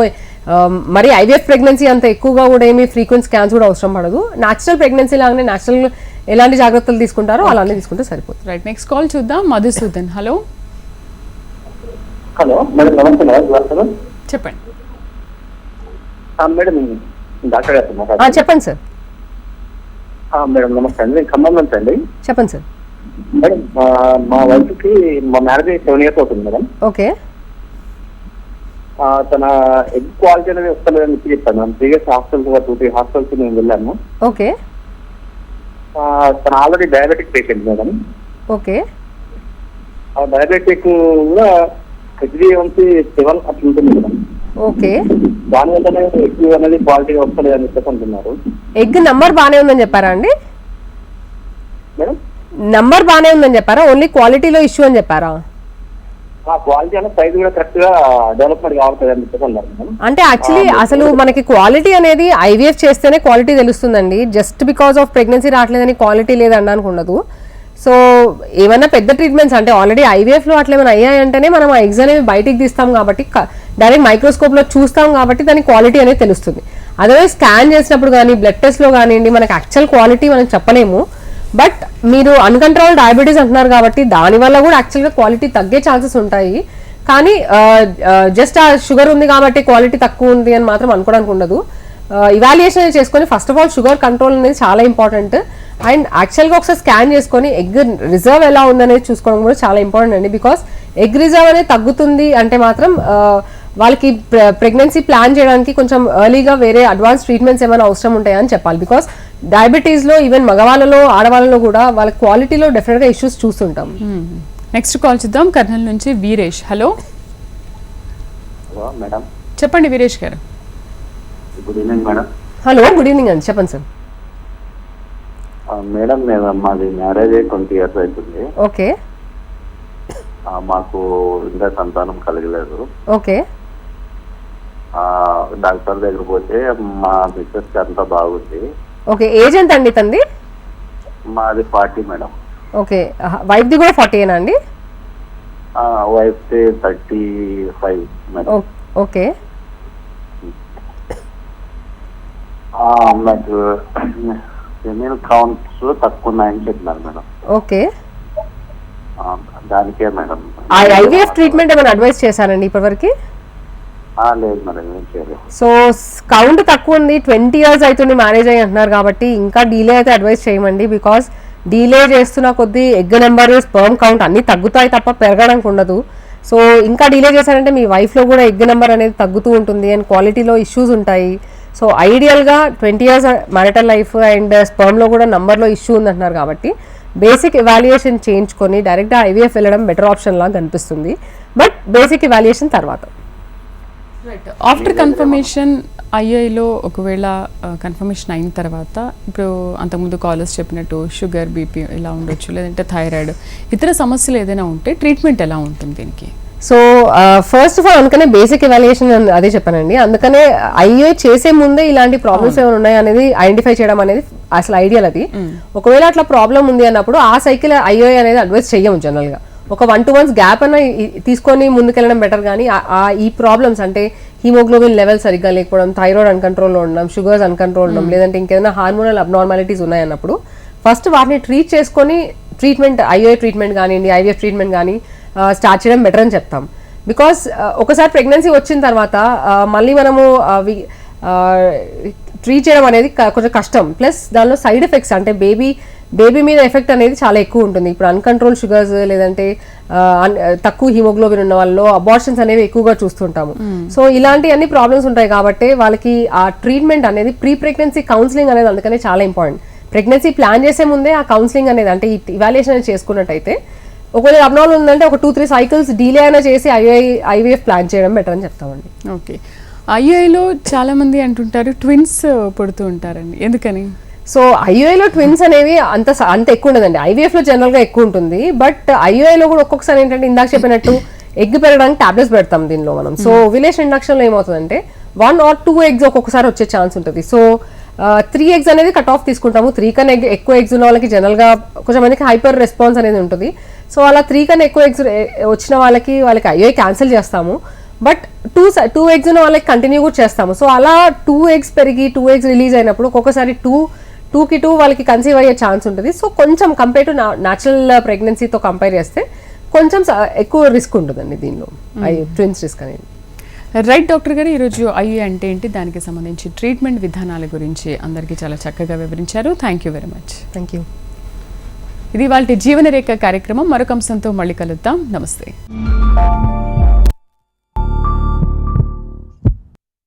మరి ఐవీఎఫ్ ప్రెగ్నెన్సీ అంత ఎక్కువగా కూడా ఏమి ఫ్రీక్వెంట్ స్కాన్స్ కూడా అవసరం పడదు. న్యాచురల్ ప్రెగ్నెన్సీ లాగానే న్యాచురల్ ఎలాంటి జాగ్రత్తలు తీసుకుంటారో అలానే తీసుకుంటే సరిపోతుంది. రైట్, నెక్స్ట్ కాల్ చూద్దాం. మధుసూదన్, హలో. హలో మేడం, నమస్తే మేడం. చెప్పండి మేడం, డాక్టర్ గారు చెప్పండి సార్. మేడం నమస్తే అండి, నేను ఖమ్మం నుంచి అండి. చెప్పండి సార్. మేడం, మా వైఫ్కి మా మ్యారేజ్ 7 years అవుతుంది మేడం. ఓకే, తన ఎగ్ క్వాలిటీ అనేది వస్తలేదని చెప్పాను మేడం. ప్రీవియస్ హాస్టల్స్ 2-3 హాస్టల్స్ నేను వెళ్ళాను. ఓకే, తన already diabetic patient madam. Okay, ఆ డయాబెటిక్ కూడా HbA1c 7 అట్లా ఉంటుంది మేడం. ఓకే, దానివల్లనే ఎగ్ అనేది క్వాలిటీ వస్తలేదని చెప్పేసి అంటున్నారు. ఎగ్ నంబర్ బాగానే ఉందని చెప్పారా అండి? మేడం నంబర్ బాగానే ఉందని చెప్పారా, ఓన్లీ క్వాలిటీలో ఇష్యూ అని చెప్పారా? ఆ క్వాలిటీ అనేది సైజ్ కూడా కరెక్ట్ గా డెవలప్మెంట్ కావాలి అని చెప్పేసి అన్నారు మేడం. అంటే యాక్చువల్లీ అసలు మనకి క్వాలిటీ అనేది ఐవీఎఫ్ చేస్తేనే క్వాలిటీ తెలుస్తుందండి. జస్ట్ బికాస్ ఆఫ్ ప్రెగ్నెన్సీ రావట్లేదని క్వాలిటీ లేదనడానికి ఉండదు. సో ఏమైనా పెద్ద ట్రీట్మెంట్స్ అంటే ఆల్రెడీ ఐవీఎఫ్ లో అట్లా ఏమైనా అయ్యాయంటేనే మనం ఆ ఎగ్స్ అనేవి బయటికి తీస్తాం కాబట్టి, డైరెక్ట్ మైక్రోస్కోప్ లో చూస్తాం కాబట్టి దాని క్వాలిటీ అనేది తెలుస్తుంది. అదర్వైజ్ స్కాన్ చేసినప్పుడు కానీ బ్లడ్ టెస్ట్ లో కానివ్వండి మనకి యాక్చువల్ క్వాలిటీ మనం చెప్పలేము. బట్ మీరు అన్కంట్రోల్ డయాబెటీస్ అంటున్నారు కాబట్టి దానివల్ల కూడా యాక్చువల్గా క్వాలిటీ తగ్గే ఛాన్సెస్ ఉంటాయి. కానీ జస్ట్ ఆ షుగర్ ఉంది కాబట్టి క్వాలిటీ తక్కువ ఉంది అని మాత్రం అనుకోవడానికి ఉండదు. ఇవాల్యుయేషన్ చేసుకొని first of all sugar control అనేది చాలా ఇంపార్టెంట్. అండ్ యాక్చువల్గా ఒకసారి స్కాన్ చేసుకొని ఎగ్ రిజర్వ్ ఎలా ఉందనేది చూసుకోవడం కూడా చాలా ఇంపార్టెంట్ అండి. బికాస్ ఎగ్ రిజర్వ్ అనేది తగ్గుతుంది అంటే మాత్రం వాళ్ళకి ప్రెగ్నెన్సీ ప్లాన్ చేయడానికి కొంచెం ఎర్లీగా వేరే అడ్వాన్స్ ట్రీట్మెంట్స్ ఏమైనా అవసరం ఉంటాయా అని చెప్పాలి. బికాస్ డయాబెటీస్లో ఈవెన్ మగవాళ్ళలో ఆడవాళ్ళలో కూడా వాళ్ళ క్వాలిటీలో డెఫినెట్గా ఇష్యూస్ చూస్తుంటాం. నెక్స్ట్ కాల్ చూద్దాం. కర్నూలు నుంచి వీరేష్, హలో. మేడం చెప్పండి వీరేష్ గారు. Good evening madam. Hello, good evening అండి, చెప్పండి సార్. మేడం, మాది మ్యారేజ్ 20 years అవుతుంది. ఓకే, మాకు ఇంకా సంతానం కలగలేదు. ఓకే, డాక్టర్ దగ్గర పోతే మా మిస్సెస్ కి అంతా బాగుంది. ఓకే, ఏజ్ ఎంత అండి తంది? మాది 40 మేడం. ఓకే, వైఫ్ ది కూడా 40 అండి? Wife 35 madam. ఓకే, నాకు ఫిమేల్ కౌంట్స్ తక్కువ ఉన్నాయని చెప్పినారు మేడం. ఓకే, దానికే మేడం. ఐవీఎఫ్ ట్రీట్మెంట్ ఏమైనా అడ్వైస్ చేశారండి ఇప్పటివరకు? లేదు మేడం, ఏం చేయలేదు. సో కౌంట్ తక్కువ ఉంది, 20 years అవుతుంది మ్యారేజ్ అయ్యి అంటున్నారు కాబట్టి ఇంకా డీలే అయితే అడ్వైస్ చేయమండి. బికాస్ డీలే చేస్తున్న కొద్దీ ఎగ్ నెంబర్, స్పర్మ్ కౌంట్ అన్ని తగ్గుతాయి తప్ప పెరగడానికి ఉండదు. సో ఇంకా డీలే చేశారంటే మీ వైఫ్లో కూడా ఎగ్ నెంబర్ అనేది తగ్గుతూ ఉంటుంది అండ్ క్వాలిటీలో ఇష్యూస్ ఉంటాయి. సో ఐడియల్గా 20 years మ్యారిటల్ లైఫ్ అండ్ స్పర్మ్లో కూడా నంబర్లో ఇష్యూ ఉందంటున్నారు కాబట్టి బేసిక్ ఎవాల్యుయేషన్ చేయించుకొని డైరెక్ట్గా ఐవీఎఫ్ వెళ్ళడం బెటర్ ఆప్షన్ లాగా కనిపిస్తుంది. బట్ బేసిక్ ఎవాల్యుయేషన్ తర్వాత. ఆఫ్టర్ కన్ఫర్మేషన్ ఐఐలో ఒకవేళ కన్ఫర్మేషన్ అయిన తర్వాత ఇప్పుడు అంతకుముందు కాలర్స్ చెప్పినట్టు షుగర్, బీపీ ఇలా ఉండొచ్చు, లేదంటే థైరాయిడ్, ఇతర సమస్యలు ఏదైనా ఉంటే ట్రీట్మెంట్ ఎలా ఉంటుంది దీనికి? సో ఫస్ట్ ఆఫ్ ఆల్ అందుకనే బేసిక్ ఎవాల్యుయేషన్ అదే చెప్పానండి. అందుకనే ఐఏ చేసే ముందే ఇలాంటి ప్రాబ్లమ్స్ ఏమైనా ఉన్నాయి అనేది ఐడెంటిఫై చేయడం అనేది అసలు ఐడియల్. అది ఒకవేళ అట్లా ప్రాబ్లం ఉంది అన్నప్పుడు ఆ సైకిల్ ఐఏ అనేది అడ్వైస్ చెయ్యము. జనరల్గా ఒక 1-2 months గ్యాప్ అన్న తీసుకొని ముందుకెళ్ళడం బెటర్. కానీ ఈ ప్రాబ్లమ్స్ అంటే హీమోగ్లోబిన్ లెవెల్ సరిగ్గా లేకపోవడం, థైరాయిడ్ అన్కంట్రోల్లో ఉండడం, షుగర్స్ అన్కంట్రోల్ ఉండడం, లేదంటే ఇంకేదైనా హార్మోనల్ అబ్నార్మాలిటీస్ ఉన్నాయన్నప్పుడు ఫస్ట్ వాటిని ట్రీట్ చేసుకొని ట్రీట్మెంట్ ఐఓఐ ట్రీట్మెంట్ కానివ్వండి, ఐవీఎఫ్ ట్రీట్మెంట్ కానీ స్టార్ట్ చేయడం బెటర్ అని చెప్తాం. బికాస్ ఒకసారి ప్రెగ్నెన్సీ వచ్చిన తర్వాత మళ్ళీ మనము ట్రీట్ చేయడం అనేది కొంచెం కష్టం. ప్లస్ దానిలో సైడ్ ఎఫెక్ట్స్ అంటే బేబీ మీద ఎఫెక్ట్ అనేది చాలా ఎక్కువ ఉంటుంది. ఇప్పుడు అన్కంట్రోల్ షుగర్స్ లేదంటే తక్కువ హిమోగ్లోబిన్ ఉన్న వాళ్ళలో అబార్షన్స్ అనేవి ఎక్కువగా చూస్తుంటాము. సో ఇలాంటి అన్ని ప్రాబ్లమ్స్ ఉంటాయి కాబట్టి వాళ్ళకి ఆ ట్రీట్మెంట్ అనేది ప్రీ ప్రెగ్నెన్సీ కౌన్సిలింగ్ అనేది అందుకనే చాలా ఇంపార్టెంట్. ప్రెగ్నెన్సీ ప్లాన్ చేసే ముందే ఆ కౌన్సిలింగ్ అనేది అంటే ఈ ఇవాల్యుయేషన్ అనేది చేసుకున్నట్టయితే ఒకవేళ అబ్నార్మల్ ఉందంటే ఒక 2-3 సైకిల్స్ డిలే అయినా చేసి ఐవీఎఫ్ ప్లాన్ చేయడం బెటర్ అని చెప్తామండి. ఓకే, ఐఏఐలో చాలా మంది అంటుంటారు ట్విన్స్ పుడుతూ ఉంటారండి, ఎందుకని? సో ఐఓఐలో ట్విన్స్ అనేవి అంత ఎక్కువ ఉండదండి. ఐవీఎఫ్ లో జనరల్ గా ఎక్కువ ఉంటుంది. బట్ ఐఓఐలో కూడా ఒక్కొక్కసారి ఏంటంటే ఇందాక చెప్పినట్టు ఎగ్ పెరగడానికి టాబ్లెట్స్ పెడతాం దీనిలో మనం. సో ఓవ్యులేషన్ ఇండక్షన్ లో ఏమవుతుందంటే 1 or 2 eggs ఒక్కొక్కసారి వచ్చే ఛాన్స్ ఉంటుంది. సో 3 eggs అనేది కట్ ఆఫ్ తీసుకుంటాము. 3 కన్నా ఎక్కువ ఎగ్స్ ఉన్న వాళ్ళకి జనరల్ గా కొంచెం మందికి హైపర్ రెస్పాన్స్ అనేది ఉంటుంది. సో అలా 3 కన్నా ఎక్కువ ఎగ్స్ వచ్చిన వాళ్ళకి ఐఓఐ క్యాన్సిల్ చేస్తాము. బట్ 2 eggs ఉన్న వాళ్ళకి కంటిన్యూ కూడా చేస్తాము. సో అలా 2 eggs పెరిగి 2 eggs రిలీజ్ అయినప్పుడు ఒక్కొక్కసారి 2కి 2 వాళ్ళకి కన్సీవ్ అయ్యే ఛాన్స్ ఉంటుంది. సో కొంచెం కంపేర్ టు న్యాచురల్ ప్రెగ్నెన్సీతో కంపేర్ చేస్తే కొంచెం ఎక్కువ రిస్క్ ఉంటుందండి దీనిలో ట్విన్స్ రిస్క్ అనేది. రైట్ డాక్టర్ గారు, ఈరోజు ఐఏ అంటే ఏంటి, దానికి సంబంధించి ట్రీట్మెంట్ విధానాల గురించి అందరికీ చాలా చక్కగా వివరించారు. Thank you very much. Thank you. ఇది వాళ్ళ జీవనరేఖ కార్యక్రమం. మరొక అంశంతో మళ్ళీ కలుద్దాం. నమస్తే.